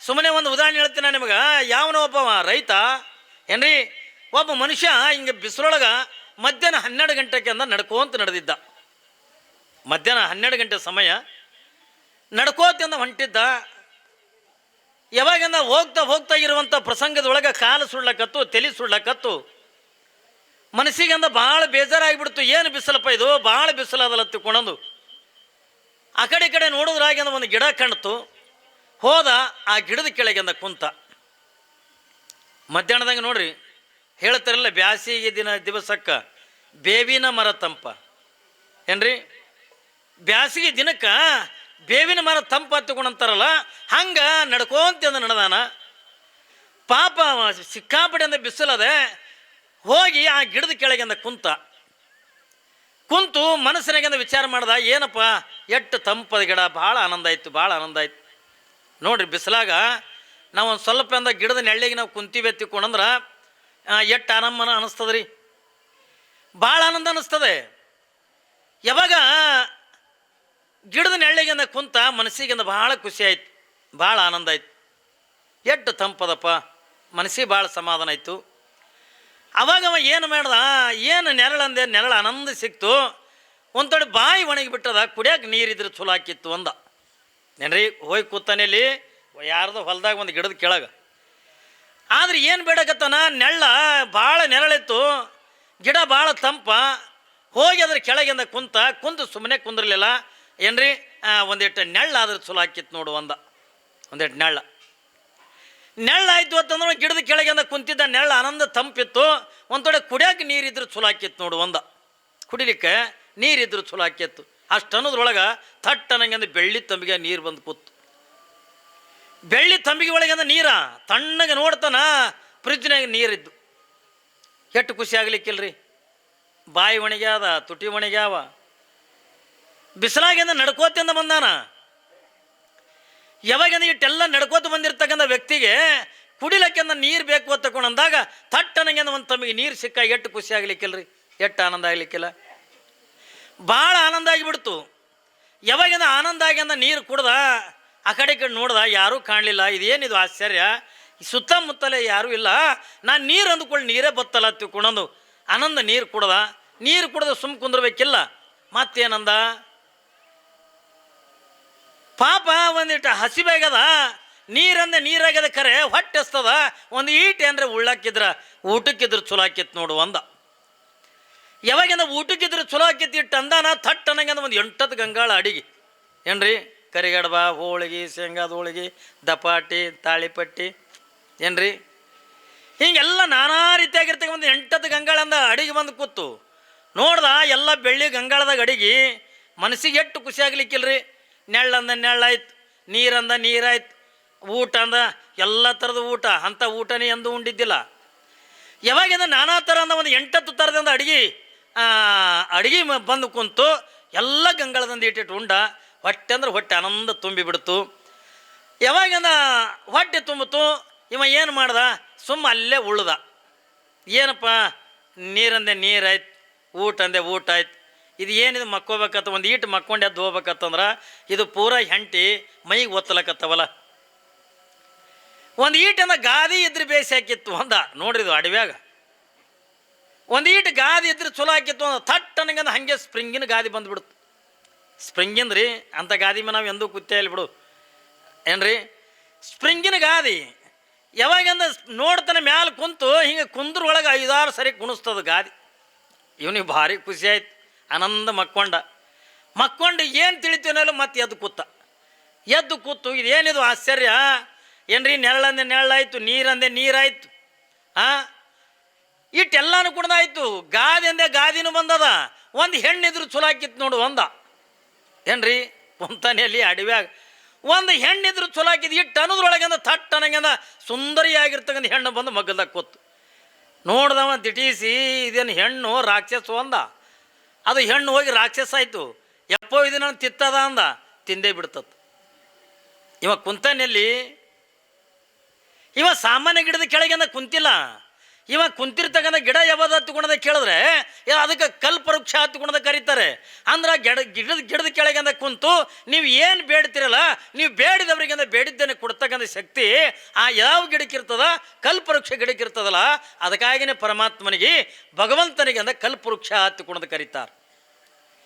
ಸುಮ್ಮನೆ ಒಂದು ಉದಾಹರಣೆ ಹೇಳ್ತೀನಿ ನಿಮಗೆ. ಯಾವನೋ ಒಬ್ಬ ರೈತ ಏನ್ರಿ, ಒಬ್ಬ ಮನುಷ್ಯ ಹಿಂಗೆ ಬಿಸಿಲೊಳಗೆ ಮಧ್ಯಾಹ್ನ 12 ಗಂಟೆಗೆ ಅಂದ ನಡ್ಕೋತ ನಡೆದಿದ್ದ. ಮಧ್ಯಾಹ್ನ 12 ಗಂಟೆ ಸಮಯ ನಡ್ಕೋತಿಂದ ಹೊಂಟಿದ್ದ. ಯಾವಾಗಿಂದ ಹೋಗ್ತಾ ಹೋಗ್ತಾ ಇರುವಂಥ ಪ್ರಸಂಗದೊಳಗೆ ಕಾಲು ಸುಡ್ಲಕತ್ತು, ತಲೆ ಸುಡ್ಲಕತ್ತು. ಮನಸ್ಸಿಗೆಂದ ಭಾಳ ಬೇಜಾರಾಗಿಬಿಡ್ತು. ಏನು ಬಿಸಿಲಪ್ಪ ಇದು, ಭಾಳ ಬಿಸಿಲದಲ್ಲ ತಿಳ್ಕೊಂಡಂದು ಆ ಕಡೆ ಈ ಕಡೆ ನೋಡೋದ್ರಾಗಿಂದ ಒಂದು ಗಿಡ ಕಾಣ್ತು. ಹೋದ, ಆ ಗಿಡದ ಕೆಳಗಿಂದ ಕುಂತ. ಮಧ್ಯಾಹ್ನದಾಗ ನೋಡ್ರಿ ಹೇಳ್ತಾರಲ್ಲ, ಬ್ಯಾಸಿಗೆ ದಿವಸಕ್ಕೆ ಬೇವಿನ ಮರ ತಂಪ ಏನ್ರಿ, ಬ್ಯಾಸಿಗೆ ದಿನಕ್ಕೆ ಬೇವಿನ ಮರ ತಂಪ ಹತ್ಕೊಂಡಂತಾರಲ್ಲ, ಹಂಗೆ ನಡ್ಕೊಂತ ನಡೆದಾನ. ಪಾಪ ಸಿಕ್ಕಾಪಟ್ಟೆ ಬಿಸಿಲದೆ. ಹೋಗಿ ಆ ಗಿಡದ ಕೆಳಗಿಂದ ಕುಂತು ಮನಸ್ಸಿನಾಗಿಂದ ವಿಚಾರ ಮಾಡ್ದ, ಏನಪ್ಪ ಎಷ್ಟು ತಂಪದ ಗಿಡ, ಭಾಳ ಆನಂದ ಆಯ್ತು, ಭಾಳ ಆನಂದ ಆಯ್ತು. ನೋಡ್ರಿ ಬಿಸಿಲಾಗ ನಾವು ಒಂದು ಸ್ವಲ್ಪ ಅಂದ ಗಿಡದ ನೆಳ್ಳಿಗೆ ನಾವು ಕುಂತೀವಿ ಎತ್ತಿಕೊಂಡಂದ್ರೆ ಎಷ್ಟು ಆನಂದನ ಅನ್ನಿಸ್ತದ ರೀ, ಭಾಳ ಆನಂದ ಅನ್ನಿಸ್ತದೆ. ಯಾವಾಗ ಗಿಡದ ನೆಳ್ಳಿಗಿಂದ ಕುಂತ ಮನಸ್ಸಿಗಿಂದ ಭಾಳ ಖುಷಿ ಆಯ್ತು, ಭಾಳ ಆನಂದ ಆಯ್ತು. ಎಷ್ಟು ತಂಪದಪ್ಪ, ಮನಸ್ಸಿಗೆ ಭಾಳ ಸಮಾಧಾನ ಆಯಿತು. ಅವಾಗ ಅವ ಏನು ಮಾಡ್ದ, ಏನು ನೆರಳಂದೆ, ನೆರಳು ಆನಂದ ಸಿಕ್ತು. ಒಂದು ತೊಡೆ ಬಾಯಿ ಒಣಗಿಬಿಟ್ಟದ, ಕುಡಿಯೋಕೆ ನೀರಿದ್ರೆ ಚಲೋ ಹಾಕಿತ್ತು ಅಂದ. ಏನ್ರಿ, ಹೋಗಿ ಕೂತಾನೆಲ್ಲಿ ಯಾರ್ದು ಹೊಲದಾಗ ಒಂದು ಗಿಡದ ಕೆಳಗೆ. ಆದ್ರೆ ಏನು ಬೇಡಕತ್ತಾನ, ನೆಳ್ಳ ಭಾಳ ನೆರಳಿತ್ತು, ಗಿಡ ಭಾಳ ತಂಪ. ಹೋಗಿ ಅದ್ರ ಕೆಳಗಿಂದ ಕುಂತು ಸುಮ್ಮನೆ ಕುಂದಿರಲಿಲ್ಲ. ಏನ್ರಿ, ಒಂದಿಟ್ಟು ನೆಳ್ಳಾದ್ರೆ ಚಲೋ ಹಾಕಿತ್ತು ನೋಡು ಅಂದ. ಒಂದಿಟ್ಟು ನೆಳ್ಳಾಯ್ತು ಅಂತಂದ್ರೆ ಗಿಡದ ಕೆಳಗಿಂದ ಕುಂತಿದ್ದ ನೆಳ್ಳ ಆನಂದ ತಂಪಿತ್ತು. ಒಂದು ತೊಡೆ ಕುಡಿಯೋಕೆ ನೀರಿದ್ರು ಚಲೋ ಹಾಕಿತ್ತು ನೋಡು ಅಂದ. ಕುಡಿಲಿಕ್ಕೆ ನೀರಿದ್ರು ಚಲೋ ಹಾಕಿತ್ತು. ಅಷ್ಟು ಅನ್ನೋದ್ರೊಳಗೆ ಥಟ್ಟನಂಗಿಂದ ಬೆಳ್ಳಿ ತಂಬಿಗೆ ನೀರು ಬಂದು ಕೂತು. ಬೆಳ್ಳಿ ತಂಬಿಗೆ ಒಳಗಿಂದ ನೀರ ತಣ್ಣಗೆ ನೋಡ್ತಾನ, ಫ್ರಿಜ್ನಾಗ ನೀರಿದ್ದು. ಎಷ್ಟು ಖುಷಿ ಆಗ್ಲಿಕ್ಕಿಲ್ರಿ, ಬಾಯಿ ಒಣಗ್ಯಾದ, ತುಟಿ ಒಣಗ್ಯಾವ. ಬಿಸಿಲಾಗಿಂದ ನಡ್ಕೋತಿಂದ ಬಂದಾನ. ಯಾವಾಗಿಂದ ಇಟ್ಟೆಲ್ಲ ನಡ್ಕೋತ ಬಂದಿರ್ತಕ್ಕಂಥ ವ್ಯಕ್ತಿಗೆ ಕುಡಿಲಕ್ಕಿಂದ ನೀರು ಬೇಕು ಅಂತ ತಗೊಂಡಂದಾಗ ಥಟ್ಟನಂಗಿಂದ ಒಂದು ತಮಗೆ ನೀರು ಸಿಕ್ಕ ಎಷ್ಟು ಖುಷಿ ಆಗ್ಲಿಕ್ಕಿಲ್ರಿ, ಎಷ್ಟು ಆನಂದ ಆಗ್ಲಿಕ್ಕಿಲ್ಲ, ಭಾಳ ಆನಂದ ಆಗಿಬಿಡ್ತು. ಯಾವಾಗಿಂದ ಆನಂದ ಆಗಿಂದ ನೀರು ಕುಡ್ದ, ಆ ಕಡೆ ಈ ಕಡೆ ನೋಡ್ದ, ಯಾರೂ ಕಾಣಲಿಲ್ಲ. ಇದೇನಿದು ಆಶ್ಚರ್ಯ, ಸುತ್ತಮುತ್ತಲೇ ಯಾರೂ ಇಲ್ಲ. ನಾನು ನೀರು ಅಂದ್ಕೊಳ್ಳಿ ನೀರೇ ಬತ್ತಲ್ಲ ತಿಳ್ಕೊಂಡಂದು ಆನಂದ ನೀರು ಕುಡ್ದ ಸುಮ್ಮ ಕುಂದ್ರಬೇಕಿಲ್ಲ. ಮತ್ತೇನಂದ, ಪಾಪ ಒಂದಿಟ್ಟು ಹಸಿವಾಗ್ಯದ, ನೀರಾಗ್ಯದ, ಖರೆ ಹೊಟ್ಟೆ ಹಸ್ತದ, ಒಂದು ಈಟ್ ಏನ್ರೆ ಉಳ್ಳಾಕಿದ್ರ ಊಟಕ್ಕಿದ್ರು ಚಲೋ ಆಕಿತ್ತು ನೋಡು ಅಂದ. ಯಾವಾಗಿಂದ ಊಟಕ್ಕಿದ್ರು ಚಲೋ ಆಕಿತ್ತು ಇಟ್ಟು ಅಂದಾನ, ಥಟ್ಟನಂಗಿಂದ ಒಂದು 8 ಗಂಗಾಳ ಅಡಿಗೆ ಏನ್ರಿ, ಕರಿಗಡಬ, ಹೋಳಿಗೆ, ಶೇಂಗಾದ ಹೋಳಿಗೆ, ದಪಾಟಿ, ತಾಳಿಪಟ್ಟಿ ಏನ್ರಿ, ಹಿಂಗೆಲ್ಲ ನಾನಾ ರೀತಿಯಾಗಿರ್ತಕ್ಕ ಒಂದು 8 ಗಂಗಾಳಂದ ಅಡಿಗೆ ಬಂದು ಕೂತು ನೋಡ್ದ. ಎಲ್ಲ ಬೆಳ್ಳಿ ಗಂಗಾಳದಾಗ ಅಡಿಗೆ. ಮನಸ್ಸಿಗೆ ಎಷ್ಟು ಖುಷಿ ಆಗ್ಲಿಕ್ಕಿಲ್ರಿ. ನೆಳ್ಳಂದ ನೆಳ್ಳಾಯ್ತು, ನೀರಂದ ನೀರಾಯ್ತು, ಊಟ ಅಂದ ಎಲ್ಲ ಥರದ ಊಟ. ಅಂಥ ಊಟನೇ ಎಂದೂ ಉಂಡಿದ್ದಿಲ್ಲ. ಯಾವಾಗಿಂದ ನಾನಾ ಥರ ಅಂದ ಒಂದು 8 ಥರದಿಂದ ಅಡಿಗೆ ಬಂದು ಕುಂತು ಎಲ್ಲ ಗಂಗಾಳದಿಂದ ಇಟ್ಟಿಟ್ಟು ಉಂಡ. ಹೊಟ್ಟೆ ಅಂದ್ರೆ ಹೊಟ್ಟೆ ಆನಂದ ತುಂಬಿಬಿಡ್ತು. ಯಾವಾಗಿಂದ ಹೊಟ್ಟೆ ತುಂಬಿತು, ಇವ ಏನು ಮಾಡ್ದ, ಸುಮ್ಮ ಅಲ್ಲೇ ಉಳ್ದ. ಏನಪ್ಪ, ನೀರಂದೆ ನೀರಾಯ್ತು, ಊಟ ಅಂದೆ ಊಟ ಆಯ್ತು. ಇದು ಏನಿದು ಮಕ್ಕೋಬೇಕತ್ತ, ಒಂದು ಈಟು ಮಕ್ಕೊಂಡು ಎದ್ದು ಹೋಗ್ಬೇಕತ್ತಂದ್ರೆ ಇದು ಪೂರ ಹೆಂಟಿ ಮೈಗೆ ಒತ್ತಲಕತ್ತವಲ್ಲ. ಒಂದು ಈಟಿಂದ ಗಾದಿ ಇದ್ರೆ ಬೇಸಿ ಹಾಕಿತ್ತು ಅಂದ. ನೋಡ್ರಿ, ಇದು ಅಡವ್ಯಾಗ ಒಂದು ಈಟು ಗಾದಿ ಇದ್ರೆ ಚಲೋ ಹಾಕಿತ್ತು ಅಂದ. ಥಟ್ಟನಂಗಂದ ಹಾಗೆ ಸ್ಪ್ರಿಂಗಿನ ಗಾದಿ ಬಂದುಬಿಡ್ತು. ಸ್ಪ್ರಿಂಗಿಂದ್ರಿ, ಅಂಥ ಗಾದಿ ಮೇಲೆ ನಾವು ಎಂದೂ ಕೂತೇ ಇಲ್ಲ ಬಿಡು ಏನ್ರಿ. ಸ್ಪ್ರಿಂಗಿನ ಗಾದಿ ಯಾವಾಗಂದ ನೋಡ್ತಾನೆ ಮ್ಯಾಲೆ ಕುಂತು ಹಿಂಗೆ ಕುಂದ್ರೊಳಗೆ 5-6 ಸರಿ ಕುಣಿಸ್ತದ ಗಾದಿ. ಇವನಿಗೆ ಭಾರಿ ಖುಷಿ ಆಯ್ತು, ಆನಂದ ಮಕ್ಕೊಂಡು ಏನು ತಿಳಿತೀನಲ್ಲ. ಮತ್ತೆ ಎದ್ದು ಕೂತು ಇದೇನಿದು ಆಶ್ಚರ್ಯ ಏನ್ರಿ, ನೆರಳಂದೆ ನೆರಳಾಯ್ತು, ನೀರಂದೆ ನೀರಾಯ್ತು, ಇಟ್ಟೆಲ್ಲಾನು ಕುಡ್ದಾಯ್ತು. ಗಾದಿ ಅಂದೆ ಗಾದಿನೂ ಬಂದದ. ಒಂದು ಹೆಣ್ಣಿದ್ರು ಚಲೋ ಹಾಕಿತ್ತು ನೋಡು ಅಂದ. ಏನ್ರಿ, ಕುಂತಾನೆಯಲ್ಲಿ ಅಡವ್ಯಾಗ ಒಂದು ಹೆಣ್ಣಿದ್ರು ಚಲೋ ಹಾಕಿದ್ದು. ಇಟ್ಟು ಅನ್ನೋದ್ರೊಳಗಿಂದ ಥಟ್ಟನಂಗಿಂದ ಸುಂದರಿಯಾಗಿರ್ತಕ್ಕಂಥ ಹೆಣ್ಣು ಬಂದು ಮಗ್ಗಲ್ದಾಗ ಕೂತು ನೋಡ್ದವ ದಿಟೀಸಿ, ಇದೇನು ಹೆಣ್ಣು ರಾಕ್ಷಸು ಅಂದ. ಅದು ಹೆಣ್ಣು ಹೋಗಿ ರಾಕ್ಷಸ ಆಯಿತು. ಎಪ್ಪೋ ಇದು ನಾನು ತಿತ್ತದ ಅಂದ, ತಿಂದೇ ಬಿಡ್ತತ್. ಇವ ಕುಂತಾನೆಲ್ಲಿ, ಇವ ಸಾಮಾನ್ಯ ಗಿಡದ ಕೆಳಗಿಂದ ಕುಂತಿಲ್ಲ, ಇವ ಕುಂತಿರ್ತಕ್ಕಂಥ ಗಿಡ ಯಾವ್ದು ಹತ್ತುಕೊಂಡದ ಕೇಳಿದ್ರೆ ಅದಕ್ಕೆ ಕಲ್ಪವೃಕ್ಷ ಹತ್ತುಕೊಂಡದ ಕರೀತಾರೆ. ಅಂದ್ರೆ ಗಿಡದ ಕೆಳಗಿಂದ ಕುಂತು ನೀವು ಏನು ಬೇಡ್ತಿರಲ್ಲ, ನೀವು ಬೇಡಿದವರಿಗಿಂದ ಬೇಡಿದ್ದೇನೆ ಕೊಡ್ತಕ್ಕಂಥ ಶಕ್ತಿ ಆ ಯಾವ ಗಿಡಕ್ಕಿರ್ತದ, ಕಲ್ಪವೃಕ್ಷ ಗಿಡಕ್ಕಿರ್ತದಲ್ಲ. ಅದಕ್ಕಾಗಿನೇ ಪರಮಾತ್ಮನಿಗೆ ಭಗವಂತನಿಗೆ ಅಂದ ಕಲ್ಪವೃಕ್ಷ ಹತ್ತುಕೊಂಡದ ಕರೀತಾರೆ.